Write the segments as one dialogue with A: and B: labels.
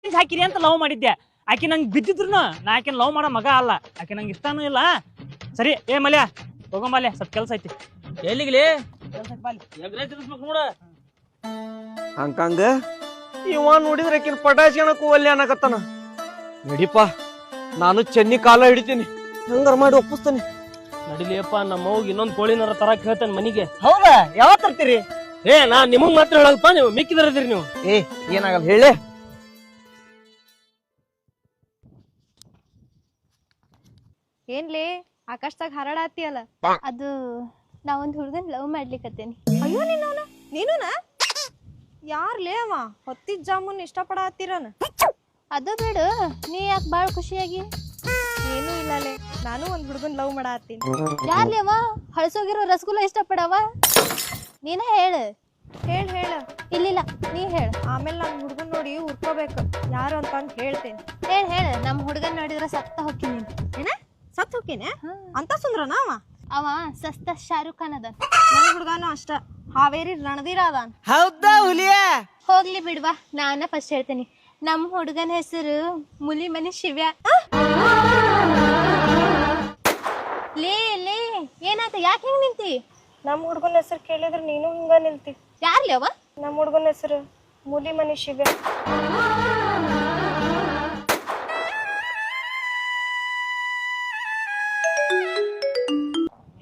A: ಪ್ರೀತಿ ಹಾಕಿರಿ ಅಂತ ಲವ್ ಮಾಡಿದ್ದೆ. ಆಕೆ ನಂಗೆ ಬಿದ್ದಿದ್ರು ನಾ ಆಕಿನ ಲವ್ ಮಾಡೋ ಮಗ ಅಲ್ಲ. ಆಕೆ ನಂಗೆ ಇಷ್ಟನೂ ಇಲ್ಲ. ಸರಿ ಏ ಮಲ್ಯ ಹೋಗಂಬಲ್ಯ, ಸ್ವಲ್ಪ ಕೆಲ್ಸ ಐತಿ.
B: ಎಲ್ಲಿಗ್ಲಿ ನೋಡ
C: ಹಂಗಂಗ ಇವ ನೋಡಿದ್ರೆ ಆಕಿನ ಪಟಾಯಿಸ್ಕೊಳಕ್ಕೂ ಒಲ್ಲೆ ಅನ್ನಕತ್ತಾನ. ನಡಿಪ, ನಾನು ಚೆನ್ನಿ ಕಾಲ ಹಿಡಿತೀನಿ, ಹಂಗಾರ ಮಾಡಿ ಒಪ್ಪಿಸ್ತಾನೆ.
B: ನಡಿಲಿಯಪ್ಪ, ನಮ್ಮ ಅವ್ಗ ಇನ್ನೊಂದ್ ಕೋಳಿನಾರ ತರಕ್ ಹೇಳ್ತಾನೆ ಮನಿಗೆ.
C: ಹೌದಾ? ಯಾವತ್ ತರ್ತೀರಿ?
B: ನಾ ನಿಮಗ್ ಮಾತ್ರ ಹೇಳಲ್ಪ, ನೀವು ಮಿಕ್ಕಿದಿರದಿರಿ ನೀವು.
C: ಏನಾಗಲ್ಲ ಹೇಳಿ.
D: ಏನ್ಲೇ ಆಕಾಶದಾಗ ಹಾರಾಡತ್ತೀಯಲ್ಲ? ಅದು ನಾ ಒಂದ್ ಹುಡುಗನ್ ಲವ್ ಮಾಡ್ಲಿಕತ್ತೇನಿ.
E: ಅಯ್ಯೋ ನೀನುನಾ? ಯಾರ್ಲೇ ಅವ ಹೊತ್ತಿದ್ ಜಾಮೂನ್ ಇಷ್ಟಪಡತ್ತೀರನ?
D: ಅದು ಬಿಡು, ನೀ ಯಾಕೆ ಬಾಳ ಖುಷಿಯಾಗಿ?
E: ಏನೂ ಇಲ್ಲಲೇ, ನಾನು ಒಂದ್ ಹುಡುಗನ್ ಲವ್ ಮಾಡತ್ತೀನಿ.
D: ಯಾರ್ಲಿ ಅವ? ಹಳಸೋಗಿರೋ ರಸಗುಲ್ಲ ಇಷ್ಟಪಡವ? ನೀನ ಹೇಳು.
E: ಹೇಳ
D: ಇಲ್ಲಿಲ್ಲ, ನೀ ಹೇಳು.
E: ಆಮೇಲೆ ನಾನು ಹುಡುಗನ್ ನೋಡಿ ಹುರ್ಕೋಬೇಕು ಯಾರು ಅಂತ ಹೇಳ್ತೇನೆ.
D: ಹೇಳು, ನಮ್ ಹುಡುಗನ್ ನೋಡಿದ್ರ ಸತ್ತ ಹೋಗ್ತೀನಿ.
E: ಏನ ಸತ್ ಹೋಗ್ತೇನೆ? ಅಂತ ಸುಂದ್ರನ ಅವ?
D: ಅವ ಸಸ್ತ ಶಾರುಖ್ ಖಾನ್ ಅದ.
E: ನನ್ ಹುಡುಗಾನು ಅಷ್ಟ ಹಾವೇರಿ ರಣಧೀರ ಅದಾನ.
C: ಹೌದಾ ಹುಲಿಯ?
D: ಹೋಗ್ಲಿ ಬಿಡ್ವಾ, ನಾನ ಫಸ್ಟ್ ಹೇಳ್ತೇನಿ. ನಮ್ ಹುಡುಗನ ಹೆಸರು ಮುಲಿ ಮನಿ ಶಿವ್ಯ. ಲೇ ಏನಾತ? ಯಾಕೆ ಹಿಂಗ್ ನಿಂತಿ?
E: ನಮ್ ಹುಡುಗನ ಹೆಸರು ಕೇಳಿದ್ರೆ ನೀನು ಹಿಂಗ ನಿಲ್ತಿ.
D: ಯಾರ್ಲಿ ಅವ?
E: ನಮ್ ಹುಡುಗನ ಹೆಸರು ಮುಲಿ ಮನಿ ಶಿವ್ಯ.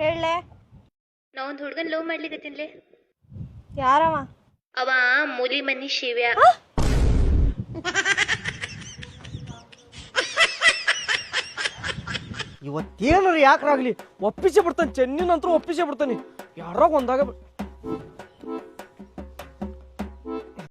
E: ಹೇಳಲೆ,
D: ನಾ ಒಂದ್ ಹುಡುಗನ್ ಲವ್ ಮಾಡ್ಲಿಕತ್ತೀನ್ಲೆ.
E: ಯಾರವ?
D: ಅವ ಮುಲಿ ಮನಿ ಶಿವ್ಯ.
C: ಇವತ್ತೇನಾರ ಯಾಕ್ರಾಗ್ಲಿ ಒಪ್ಪಿಸೇ ಬಿಡ್ತಾನೆ, ಚೆನ್ನಿನಂತರೂ ಒಪ್ಪಿಸೇ ಬಿಡ್ತಾನೆ. ಯಾರಾಗ ಒಂದಾಗ